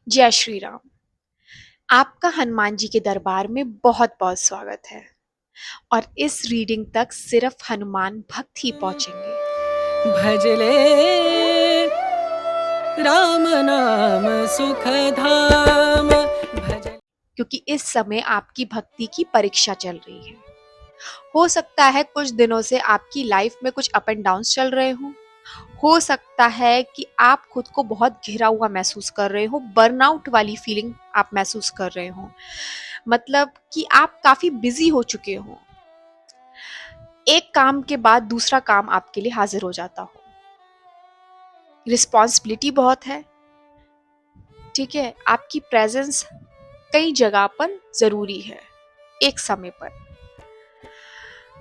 जय श्री राम। आपका हनुमान जी के दरबार में बहुत बहुत स्वागत है और इस रीडिंग तक सिर्फ हनुमान भक्त ही पहुंचेंगे। भजले राम नाम सुख धाम भजले। क्योंकि इस समय आपकी भक्ति की परीक्षा चल रही है। हो सकता है कुछ दिनों से आपकी लाइफ में कुछ अप एंड डाउन्स चल रहे हो सकता है कि आप खुद को बहुत घिरा हुआ महसूस कर रहे हो, बर्नआउट वाली फीलिंग आप महसूस कर रहे हो, मतलब कि आप काफी बिजी हो चुके हो, एक काम के बाद दूसरा काम आपके लिए हाजिर हो जाता हो, रिस्पॉन्सिबिलिटी बहुत है, ठीक है, आपकी प्रेजेंस कई जगह पर जरूरी है एक समय पर।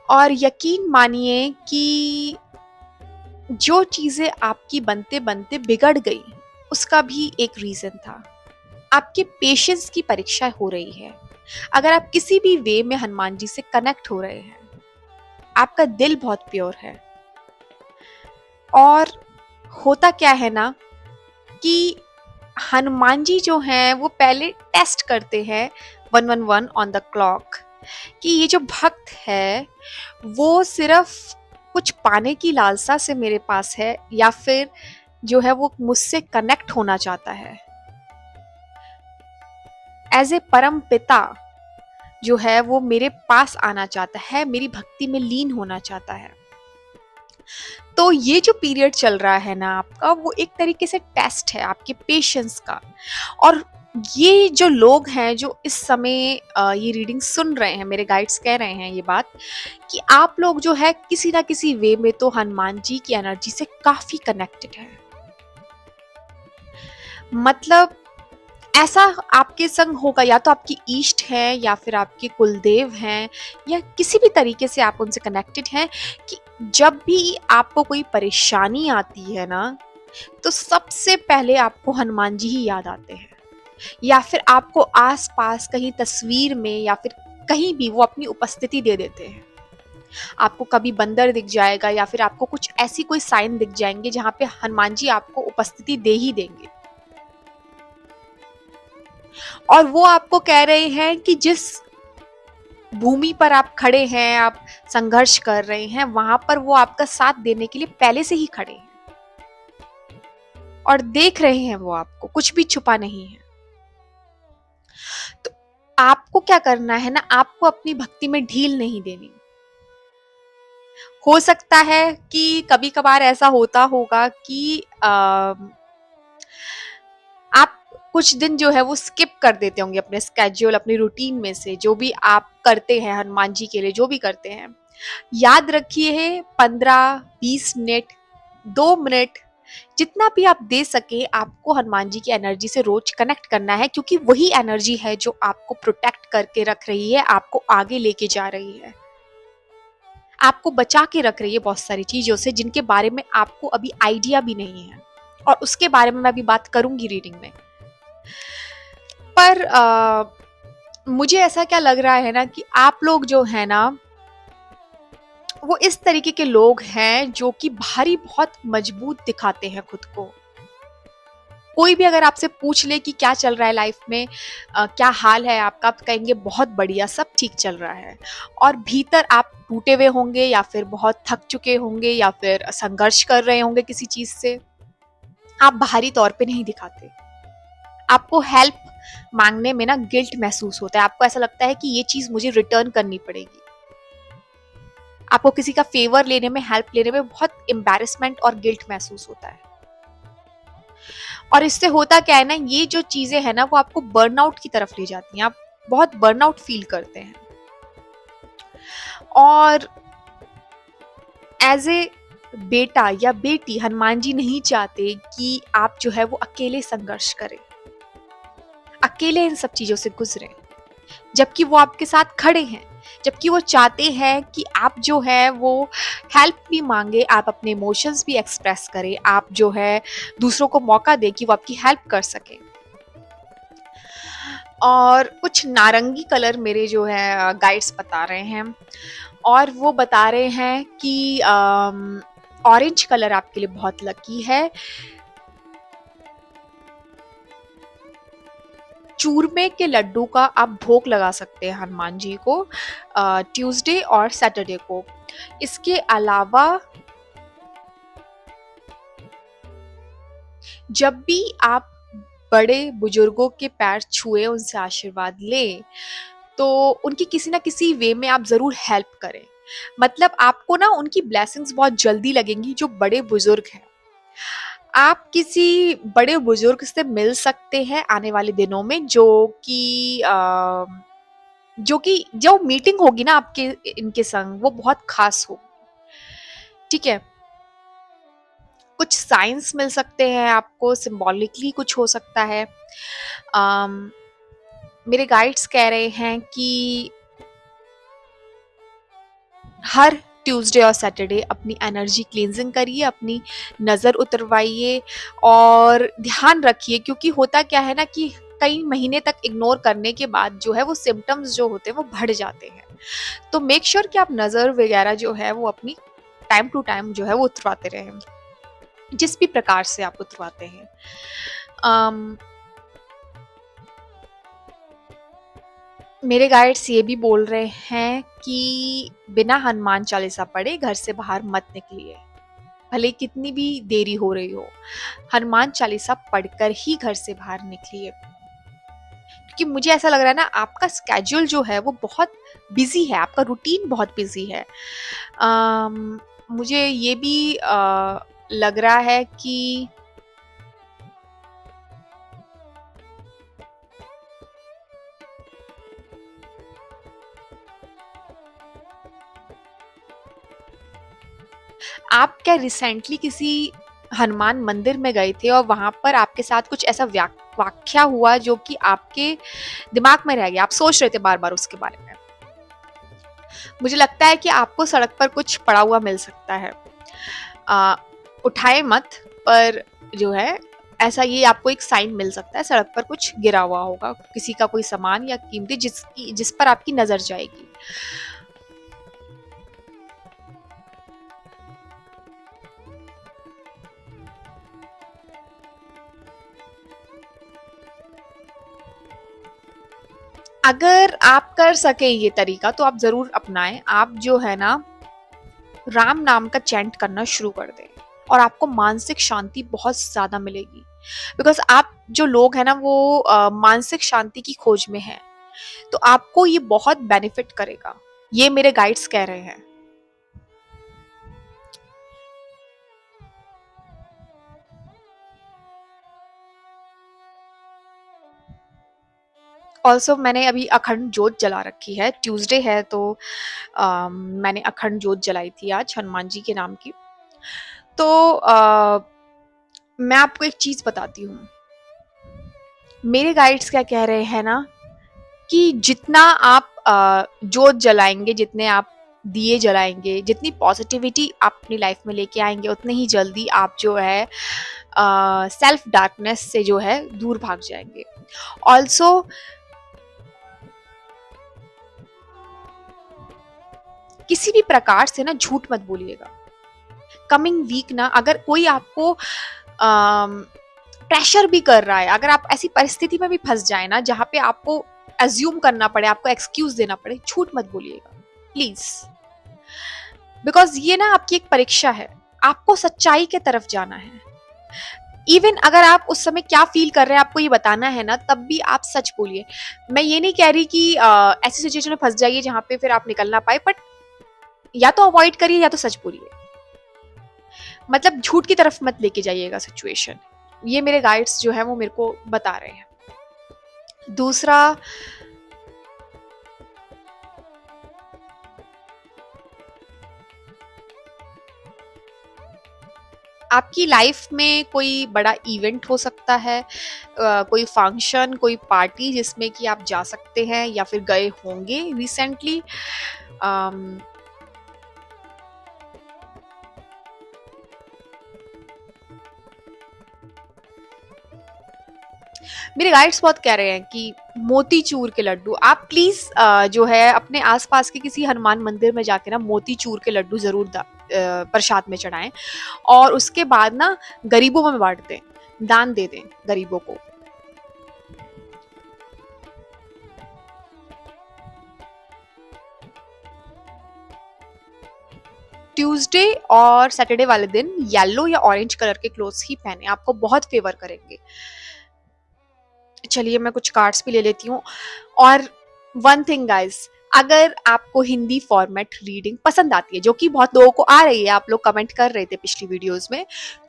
और यकीन मानिए कि जो चीजें आपकी बनते बनते बिगड़ गई उसका भी एक रीजन था। आपके पेशेंस की परीक्षा हो रही है। अगर आप किसी भी वे में हनुमान जी से कनेक्ट हो रहे हैं, आपका दिल बहुत प्योर है। और होता क्या है ना कि हनुमान जी जो हैं वो पहले टेस्ट करते हैं 111 ऑन द क्लॉक कि ये जो भक्त है वो सिर्फ कुछ पाने की लालसा से मेरे पास है या फिर जो है वो मुझसे कनेक्ट होना चाहता है। एज ए परम पिता जो है वो मेरे पास आना चाहता है, मेरी भक्ति में लीन होना चाहता है। तो ये जो पीरियड चल रहा है ना आपका, वो एक तरीके से टेस्ट है आपके पेशेंस का। और ये जो लोग हैं जो इस समय ये रीडिंग सुन रहे हैं, मेरे गाइड्स कह रहे हैं ये बात कि आप लोग जो है किसी ना किसी वे में तो हनुमान जी की एनर्जी से काफी कनेक्टेड है। मतलब ऐसा आपके संग होगा, या तो आपकी इष्ट है या फिर आपके कुलदेव हैं या किसी भी तरीके से आप उनसे कनेक्टेड हैं कि जब भी आपको कोई परेशानी आती है ना तो सबसे पहले आपको हनुमान जी ही याद आते हैं, या फिर आपको आसपास कहीं तस्वीर में या फिर कहीं भी वो अपनी उपस्थिति दे देते हैं। आपको कभी बंदर दिख जाएगा या फिर आपको कुछ ऐसी कोई साइन दिख जाएंगे जहां पे हनुमान जी आपको उपस्थिति दे ही देंगे। और वो आपको कह रहे हैं कि जिस भूमि पर आप खड़े हैं, आप संघर्ष कर रहे हैं, वहां पर वो आपका साथ देने के लिए पहले से ही खड़े हैं और देख रहे हैं, वो आपको कुछ भी छुपा नहीं है। तो आपको क्या करना है ना, आपको अपनी भक्ति में ढील नहीं देनी। हो सकता है कि कभी कभार ऐसा होता होगा कि आप कुछ दिन जो है वो स्किप कर देते होंगे अपने स्केड्यूल, अपनी रूटीन में से जो भी आप करते हैं हनुमान जी के लिए, जो भी करते हैं। याद रखिए 15-20 मिनट, 2 मिनट, जितना भी आप दे सके आपको हनुमान जी की एनर्जी से रोज कनेक्ट करना है, क्योंकि वही एनर्जी है जो आपको प्रोटेक्ट करके रख रही है, आपको आगे लेके जा रही है, आपको बचा के रख रही है बहुत सारी चीजों से जिनके बारे में आपको अभी आइडिया भी नहीं है। और उसके बारे में मैं अभी बात करूंगी रीडिंग में। पर मुझे ऐसा क्या लग रहा है ना कि आप लोग जो है ना वो इस तरीके के लोग हैं जो कि भारी बहुत मजबूत दिखाते हैं खुद को। कोई भी अगर आपसे पूछ ले कि क्या चल रहा है लाइफ में, क्या हाल है आपका, आप कहेंगे बहुत बढ़िया, सब ठीक चल रहा है। और भीतर आप टूटे हुए होंगे या फिर बहुत थक चुके होंगे या फिर संघर्ष कर रहे होंगे किसी चीज से। आप बाहरी तौर पे नहीं दिखाते। आपको हेल्प मांगने में ना गिल्ट महसूस होता है, आपको ऐसा लगता है कि ये चीज मुझे रिटर्न करनी पड़ेगी। आपको किसी का फेवर लेने में, हेल्प लेने में बहुत एम्बैरेसमेंट और गिल्ट महसूस होता है। और इससे होता क्या है ना, ये जो चीजें है ना वो आपको बर्नआउट की तरफ ले जाती हैं, आप बहुत बर्नआउट फील करते हैं। और एज ए बेटा या बेटी हनुमान जी नहीं चाहते कि आप जो है वो अकेले संघर्ष करें, अकेले इन सब चीजों से गुजरे, जबकि वो आपके साथ खड़े हैं, जबकि वो चाहते हैं कि आप जो है वो हेल्प भी मांगे, आप अपने इमोशंस भी एक्सप्रेस करें, आप जो है दूसरों को मौका दें कि वो आपकी हेल्प कर सके। और कुछ नारंगी कलर मेरे जो है गाइड्स बता रहे हैं, और वो बता रहे हैं कि ऑरेंज कलर आपके लिए बहुत लकी है। चूरमे के लड्डू का आप भोग लगा सकते हैं हनुमान जी को ट्यूसडे और सैटरडे को। इसके अलावा जब भी आप बड़े बुजुर्गों के पैर छुए, उनसे आशीर्वाद लें, तो उनकी किसी ना किसी वे में आप ज़रूर हेल्प करें। मतलब आपको ना उनकी ब्लेसिंग्स बहुत जल्दी लगेंगी, जो बड़े बुजुर्ग हैं। आप किसी बड़े बुजुर्ग से मिल सकते हैं आने वाले दिनों में, जो मीटिंग होगी ना आपके इनके संग, वो बहुत खास होगी। ठीक है, कुछ साइंस मिल सकते हैं आपको, सिंबॉलिकली कुछ हो सकता है। अम, मेरे गाइड्स कह रहे हैं कि हर ट्यूसडे और सैटरडे अपनी एनर्जी क्लींजिंग करिए, अपनी नज़र उतरवाइए और ध्यान रखिए, क्योंकि होता क्या है ना कि कई महीने तक इग्नोर करने के बाद जो है वो सिम्टम्स जो होते हैं वो बढ़ जाते हैं। तो मेक श्योर कि आप नज़र वगैरह जो है वो अपनी टाइम टू टाइम जो है वो उतरवाते रहें, जिस भी प्रकार से आप उतरवाते हैं। अम, मेरे गाइड्स ये भी बोल रहे हैं कि बिना हनुमान चालीसा पढ़े घर से बाहर मत निकलिए, भले कितनी भी देरी हो रही हो, हनुमान चालीसा पढ़कर ही घर से बाहर निकलिए। क्योंकि मुझे ऐसा लग रहा है ना, आपका स्केड्यूल जो है वो बहुत बिजी है, आपका रूटीन बहुत बिजी है। मुझे ये भी लग रहा है कि आप क्या रिसेंटली किसी हनुमान मंदिर में गए थे और वहां पर आपके साथ कुछ ऐसा वाक्या हुआ जो कि आपके दिमाग में रह गया, आप सोच रहे थे बार बार उसके बारे में? मुझे लगता है कि आपको सड़क पर कुछ पड़ा हुआ मिल सकता है। उठाए मत, पर जो है ऐसा ये आपको एक साइन मिल सकता है, सड़क पर कुछ गिरा हुआ होगा, किसी का कोई सामान या कीमती जिस पर आपकी नजर जाएगी। अगर आप कर सके ये तरीका तो आप जरूर अपनाएं। आप जो है ना राम नाम का चैंट करना शुरू कर दें और आपको मानसिक शांति बहुत ज्यादा मिलेगी। बिकॉज आप जो लोग हैं ना वो मानसिक शांति की खोज में हैं, तो आपको ये बहुत बेनिफिट करेगा, ये मेरे गाइड्स कह रहे हैं। ऑल्सो मैंने अभी अखंड जोत जला रखी है, ट्यूसडे है तो मैंने अखंड जोत जलाई थी आज हनुमान जी के नाम की। तो मैं आपको एक चीज बताती हूँ, मेरे गाइड्स क्या कह रहे हैं ना कि जितना आप जोत जलाएंगे, जितने आप दिए जलाएंगे, जितनी पॉजिटिविटी आप अपनी लाइफ में लेके आएंगे, उतने ही जल्दी आप जो है सेल्फ डार्कनेस से जो है दूर भाग जाएंगे। ऑल्सो किसी भी प्रकार से ना झूठ मत बोलिएगा। कमिंग वीक ना अगर कोई आपको प्रेशर भी कर रहा है, अगर आप ऐसी परिस्थिति में भी फंस जाए ना जहाँ पे आपको एज्यूम करना पड़े, आपको एक्सक्यूज देना पड़े, झूठ मत बोलिएगा प्लीज। बिकॉज ये ना आपकी एक परीक्षा है, आपको सच्चाई के तरफ जाना है। इवन अगर आप उस समय क्या फील कर रहे हैं आपको ये बताना है ना, तब भी आप सच बोलिए। मैं ये नहीं कह रही कि ऐसी सिचुएशन में फंस जाइए जहां पे फिर आप निकल ना पाए, बट या तो अवॉइड करिए या तो सच बोलिए। मतलब झूठ की तरफ मत लेके जाइएगा सिचुएशन। ये मेरे गाइड्स जो है वो मेरे को बता रहे हैं। दूसरा, आपकी लाइफ में कोई बड़ा इवेंट हो सकता है, कोई फंक्शन, कोई पार्टी जिसमें कि आप जा सकते हैं या फिर गए होंगे रिसेंटली। मेरे गाइड्स बहुत कह रहे हैं कि मोतीचूर के लड्डू आप प्लीज जो है अपने आसपास के किसी हनुमान मंदिर में जाके ना मोतीचूर के लड्डू जरूर प्रसाद में चढ़ाएं और उसके बाद ना गरीबों में बांट दें, दान दे दें गरीबों को। ट्यूसडे और सैटरडे वाले दिन येलो या ऑरेंज कलर के क्लोथ्स ही पहने, आपको बहुत फेवर करेंगे। चलिए मैं कुछ कार्ड्स भी ले लेती हूँ। और वन थिंग गाइस, अगर आपको हिंदी फॉर्मेट रीडिंग पसंद आती है, जो कि बहुत लोगों को आ रही है, आप लोग कमेंट कर रहे थे पिछली वीडियोस में,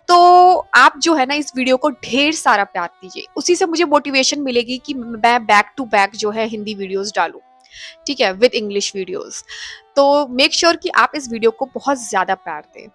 तो आप जो है ना इस वीडियो को ढेर सारा प्यार दीजिए। उसी से मुझे मोटिवेशन मिलेगी कि मैं बैक टू बैक जो है हिंदी वीडियोस डालूं, ठीक है, विद इंग्लिश वीडियोस। तो मेक श्योर कि आप इस वीडियो को बहुत ज्यादा प्यार दें।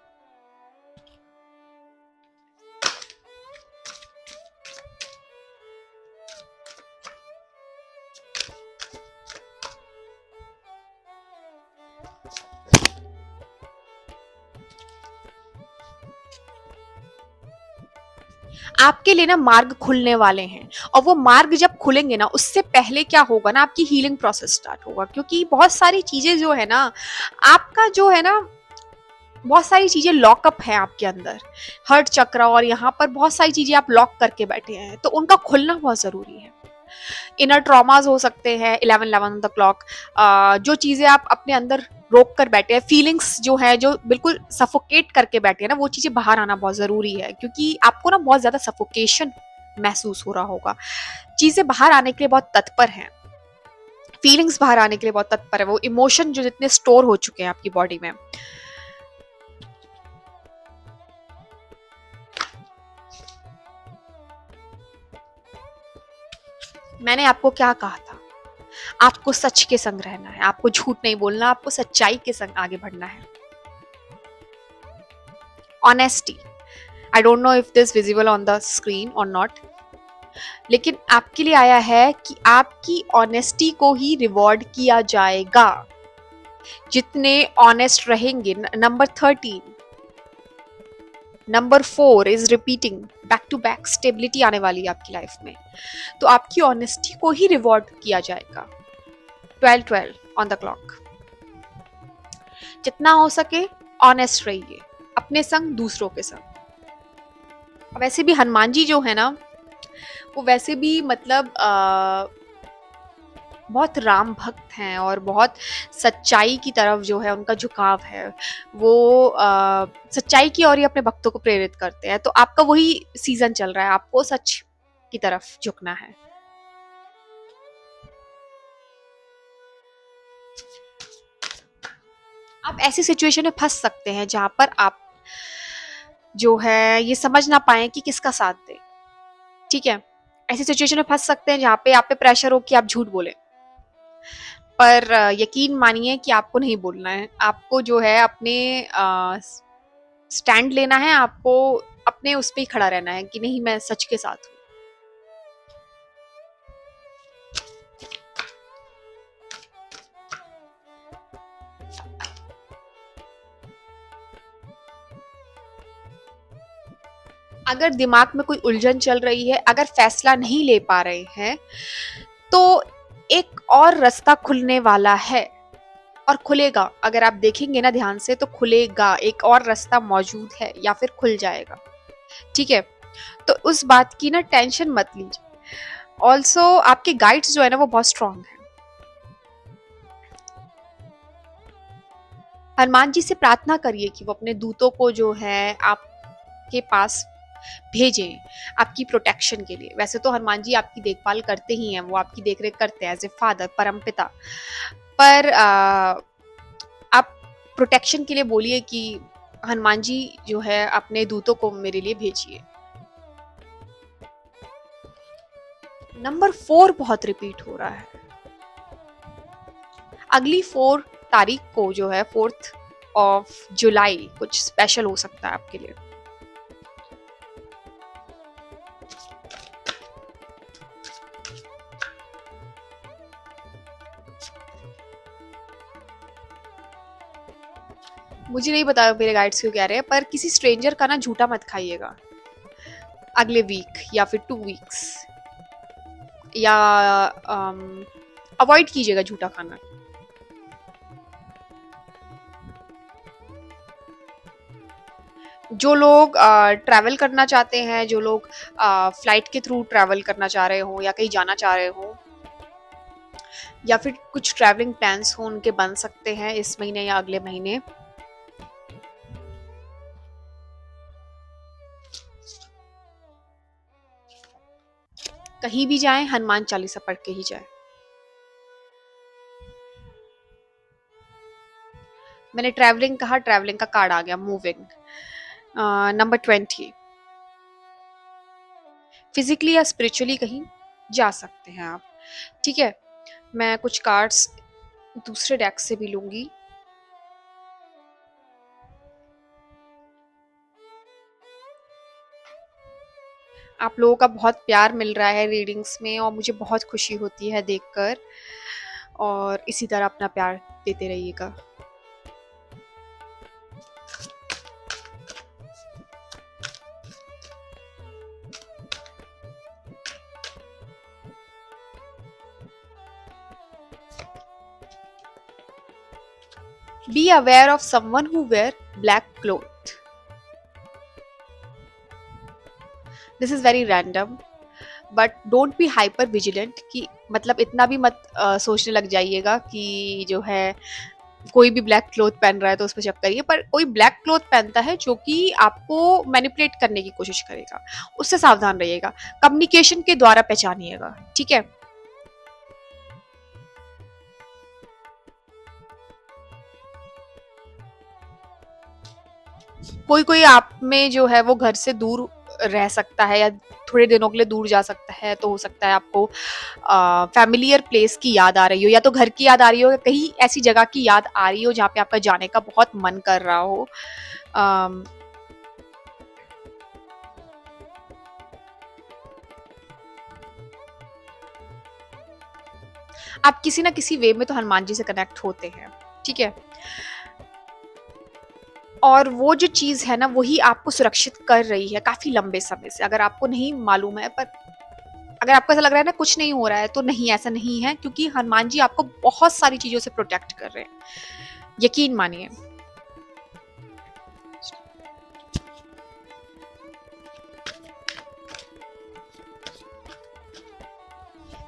आपके लिए ना मार्ग खुलने वाले हैं, और वो मार्ग जब खुलेंगे ना, उससे पहले क्या होगा ना, आपकी हीलिंग प्रोसेस स्टार्ट होगा। क्योंकि बहुत सारी चीजें जो है ना, आपका जो है ना, बहुत सारी चीजें लॉकअप है आपके अंदर, हर्ट चक्र, और यहाँ पर बहुत सारी चीजें आप लॉक करके बैठे हैं, तो उनका खुलना बहुत जरूरी है। इनर ट्रॉमास हो सकते हैं, 11 द क्लॉक, जो चीजें आप अपने अंदर रोक कर बैठे हैं, फीलिंग्स जो है, जो बिल्कुल सफोकेट करके बैठे हैं ना, वो चीजें बाहर आना बहुत जरूरी है। क्योंकि आपको ना बहुत ज्यादा सफोकेशन महसूस हो रहा होगा। चीजें बाहर आने के लिए बहुत तत्पर हैं, फीलिंग्स बाहर आने के लिए बहुत तत्पर है, वो इमोशन जो जितने स्टोर हो चुके हैं आपकी बॉडी में। मैंने आपको क्या कहा था, आपको सच के संग रहना है, आपको झूठ नहीं बोलना, आपको सच्चाई के संग आगे बढ़ना है। Honesty, I don't know if this visible on the screen और नॉट, लेकिन आपके लिए आया है कि आपकी ऑनेस्टी को ही रिवॉर्ड किया जाएगा। जितने ऑनेस्ट रहेंगे, number 13, number 4 is repeating, back to back stability आने वाली है आपकी लाइफ में, तो आपकी ऑनेस्टी को ही रिवॉर्ड किया जाएगा। 12 ऑन द क्लॉक। जितना हो सके ऑनेस्ट रहिए, अपने संग, दूसरों के संग। वैसे भी हनुमान जी जो है ना, वो वैसे भी मतलब बहुत राम भक्त हैं, और बहुत सच्चाई की तरफ जो है उनका झुकाव है। वो सच्चाई की ओर ही अपने भक्तों को प्रेरित करते हैं। तो आपका वही सीजन चल रहा है, आपको सच की तरफ झुकना है। आप ऐसी सिचुएशन में फंस सकते हैं जहां पर आप जो है ये समझ ना पाए कि किसका साथ दे, ठीक है। ऐसी सिचुएशन में फंस सकते हैं जहां पे आप पे प्रेशर हो कि आप झूठ बोले, पर यकीन मानिए कि आपको नहीं बोलना है। आपको जो है अपने स्टैंड लेना है, आपको अपने उस पे ही खड़ा रहना है कि नहीं, मैं सच के साथ हूं। अगर दिमाग में कोई उलझन चल रही है, अगर फैसला नहीं ले पा रहे हैं, तो एक और रास्ता खुलने वाला है, और खुलेगा। अगर आप देखेंगे ना ध्यान से, तो खुलेगा, एक और रास्ता मौजूद है, या फिर खुल जाएगा, ठीक है। तो उस बात की ना टेंशन मत लीजिए। ऑल्सो आपके गाइड्स जो है ना, वो बहुत स्ट्रांग है। हनुमान जी से प्रार्थना करिए कि वो अपने दूतों को जो है आपके पास भेजें, आपकी प्रोटेक्शन के लिए। वैसे तो हनुमान जी आपकी देखभाल करते ही हैं, वो आपकी देखरेख करते हैं एज ए फादर, परमपिता, पर आप प्रोटेक्शन के लिए बोलिए कि हनुमान जी जो है अपने दूतों को मेरे लिए भेजिए। नंबर 4 बहुत रिपीट हो रहा है। अगली 4 तारीख को जो है 4th ऑफ जुलाई कुछ स्पेशल हो सकता है आपके लिए। मुझे नहीं पता मेरे गाइड्स क्यों कह रहे हैं, पर किसी स्ट्रेंजर का ना झूठा मत खाइएगा अगले वीक या फिर 2 वीक्स, या अवॉइड कीजिएगा झूठा खाना। जो लोग ट्रैवल करना चाहते हैं, जो लोग फ्लाइट के थ्रू ट्रैवल करना चाह रहे हो, या कहीं जाना चाह रहे हो, या फिर कुछ ट्रैवलिंग प्लान्स हो, उनके बन सकते हैं इस महीने या अगले महीने। कहीं भी जाएं हनुमान चालीसा पढ़ के ही जाएं। मैंने ट्रैवलिंग कहा, ट्रैवलिंग का कार्ड आ गया, मूविंग। नंबर 20, फिजिकली या स्पिरिचुअली कहीं जा सकते हैं आप। ठीक है, मैं कुछ कार्ड्स दूसरे डेक से भी लूंगी। आप लोगों का बहुत प्यार मिल रहा है रीडिंग्स में और मुझे बहुत खुशी होती है देखकर, और इसी तरह अपना प्यार देते रहिएगा। Be aware of someone who wear black cloth. This is very random, but don't be hyper vigilant कि मतलब इतना भी मत सोचने लग जाइएगा कि जो है कोई भी ब्लैक क्लोथ पहन रहा है तो उस पर शक करिए। पर कोई ब्लैक क्लोथ पहनता है जो कि आपको मैनिपुलेट करने की कोशिश करेगा, उससे सावधान रहिएगा। कम्युनिकेशन के द्वारा पहचानिएगा, ठीक है। कोई कोई आप में जो है वो घर से दूर रह सकता है या थोड़े दिनों के लिए दूर जा सकता है, तो हो सकता है आपको फैमिलियर प्लेस की याद आ रही हो, या तो घर की याद आ रही हो, या कहीं ऐसी जगह की याद आ रही हो जहाँ पे आपका जाने का बहुत मन कर रहा हो। अम, आप किसी ना किसी वे में तो हनुमान जी से कनेक्ट होते हैं, ठीक है। और वो जो चीज़ है ना वही आपको सुरक्षित कर रही है काफ़ी लंबे समय से। अगर आपको नहीं मालूम है, पर अगर आपको ऐसा लग रहा है ना कुछ नहीं हो रहा है, तो नहीं, ऐसा नहीं है, क्योंकि हनुमान जी आपको बहुत सारी चीज़ों से प्रोटेक्ट कर रहे हैं, यकीन मानिए।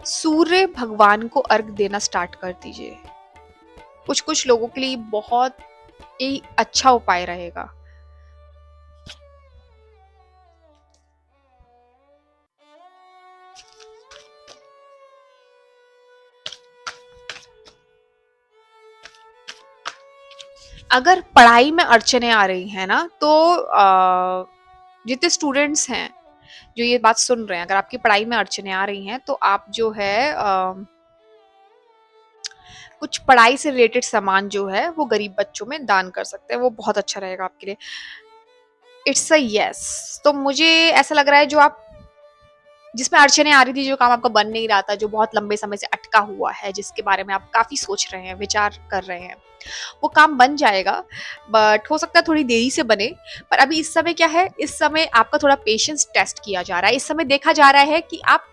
सूर्य भगवान को अर्घ देना स्टार्ट कर दीजिए। कुछ कुछ लोगों के लिए बहुत ही अच्छा उपाय रहेगा। अगर पढ़ाई में अड़चने आ रही हैं ना, तो जितने स्टूडेंट्स हैं जो ये बात सुन रहे हैं, अगर आपकी पढ़ाई में अड़चने आ रही हैं तो आप जो है कुछ पढ़ाई से रिलेटेड सामान जो है वो गरीब बच्चों में दान कर सकते हैं, वो बहुत अच्छा रहेगा आपके लिए। It's a yes. तो मुझे ऐसा लग रहा है जो आप जिसमें अड़चने आ रही थी, जो काम आपका बन नहीं रहा था, जो बहुत लंबे समय से अटका हुआ है, जिसके बारे में आप काफी सोच रहे हैं, विचार कर रहे हैं, वो काम बन जाएगा। बट हो सकता है थोड़ी देरी से बने। पर अभी इस समय क्या है, इस समय आपका थोड़ा पेशेंस टेस्ट किया जा रहा है। इस समय देखा जा रहा है कि आप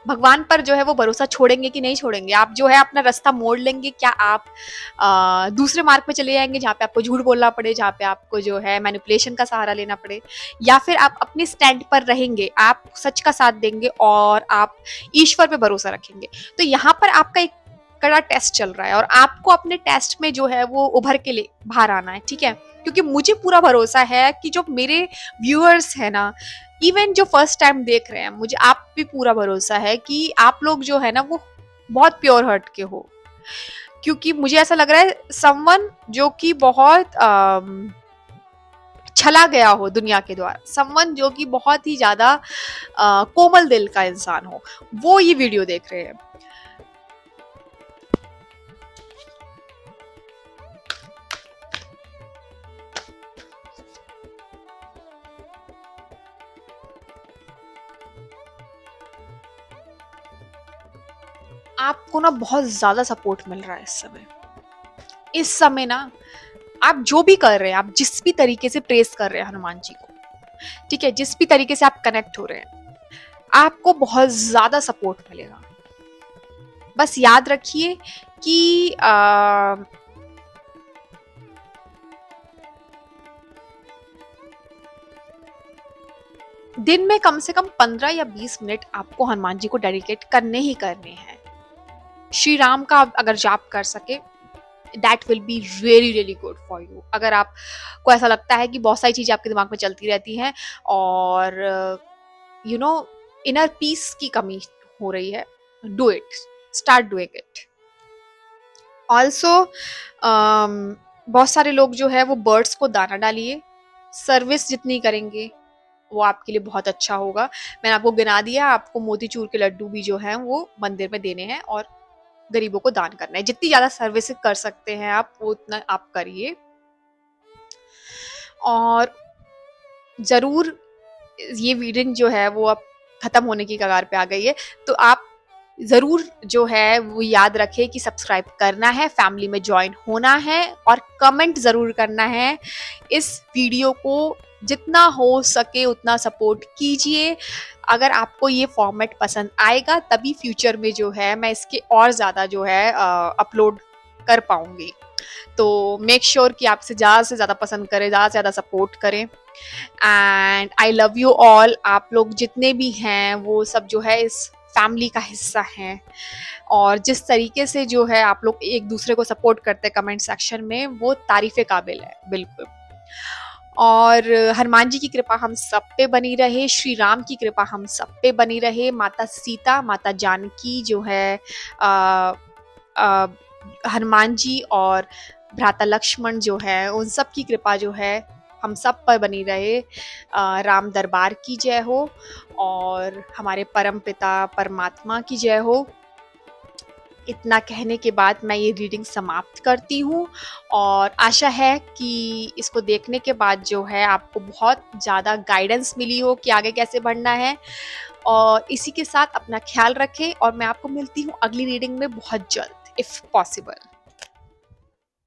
भगवान पर जो है वो भरोसा छोड़ेंगे कि नहीं छोड़ेंगे। आप जो है अपना रास्ता मोड़ लेंगे, क्या आप दूसरे मार्ग पे चले जाएंगे जहाँ पे आपको झूठ बोलना पड़े, जहाँ पे आपको जो है मैनिपुलेशन का सहारा लेना पड़े, या फिर आप अपने स्टैंड पर रहेंगे, आप सच का साथ देंगे और आप ईश्वर पे भरोसा रखेंगे। तो यहाँ पर आपका एक कड़ा टेस्ट चल रहा है और आपको अपने टेस्ट में जो है वो उभर के लिए बाहर आना है, ठीक है। क्योंकि मुझे पूरा भरोसा है कि जो मेरे व्यूअर्स है ना, इवन जो फर्स्ट टाइम देख रहे हैं, मुझे आप भी पूरा भरोसा है कि आप लोग जो है ना वो बहुत प्योर हार्ट के हो। क्योंकि मुझे ऐसा लग रहा है समवन जो कि बहुत छला गया हो दुनिया के द्वारा, समवन जो कि बहुत ही ज्यादा कोमल दिल का इंसान हो, वो ये वीडियो देख रहे हैं। आपको ना बहुत ज्यादा सपोर्ट मिल रहा है इस समय। इस समय ना आप जो भी कर रहे हैं, आप जिस भी तरीके से प्रेस कर रहे हैं हनुमान जी को, ठीक है, जिस भी तरीके से आप कनेक्ट हो रहे हैं, आपको बहुत ज्यादा सपोर्ट मिलेगा। बस याद रखिए कि दिन में कम से कम 15 या 20 मिनट आपको हनुमान जी को डेडिकेट करने ही करने हैं। श्री राम का अगर जाप कर सके, that will be really really good for you. अगर आपको ऐसा लगता है कि बहुत सारी चीजें आपके दिमाग में चलती रहती हैं और यू नो इनर पीस की कमी हो रही है, do it, start doing it. Also बहुत सारे लोग जो है वो बर्ड्स को दाना डालिए, सर्विस जितनी करेंगे वो आपके लिए बहुत अच्छा होगा। मैंने आपको गिना दिया, आपको मोतीचूर के लड्डू भी जो हैं वो मंदिर में देने हैं और गरीबों को दान करना है। जितनी ज्यादा सर्विस कर सकते हैं आप वो उतना आप करिए। और जरूर ये रीडिंग जो है वो अब खत्म होने की कगार पे आ गई है, तो आप जरूर जो है वो याद रखें कि सब्सक्राइब करना है, फैमिली में ज्वाइन होना है और कमेंट जरूर करना है। इस वीडियो को जितना हो सके उतना सपोर्ट कीजिए। अगर आपको ये फॉर्मेट पसंद आएगा तभी फ्यूचर में जो है मैं इसके और ज़्यादा जो है अपलोड कर पाऊंगी। तो मेक श्योर कि आपसे ज़्यादा से ज़्यादा पसंद करें, ज़्यादा से ज़्यादा सपोर्ट करें। And I love you all. आप लोग जितने भी हैं वो सब जो है इस फैमिली का हिस्सा हैं, और जिस तरीके से जो है आप लोग एक दूसरे को सपोर्ट करते हैं कमेंट सेक्शन में, वो तारीफ़े काबिल है बिल्कुल। और हनुमान जी की कृपा हम सब पे बनी रहे, श्री राम की कृपा हम सब पे बनी रहे, माता सीता, माता जानकी जो है हनुमान जी और भ्राता लक्ष्मण जो है उन सब की कृपा जो है हम सब पर बनी रहे। राम दरबार की जय हो और हमारे परम पिता परमात्मा की जय हो। इतना कहने के बाद मैं ये रीडिंग समाप्त करती हूँ, और आशा है कि इसको देखने के बाद जो है आपको बहुत ज़्यादा गाइडेंस मिली हो कि आगे कैसे बढ़ना है। और इसी के साथ अपना ख्याल रखें, और मैं आपको मिलती हूँ अगली रीडिंग में बहुत जल्द, इफ़ पॉसिबल।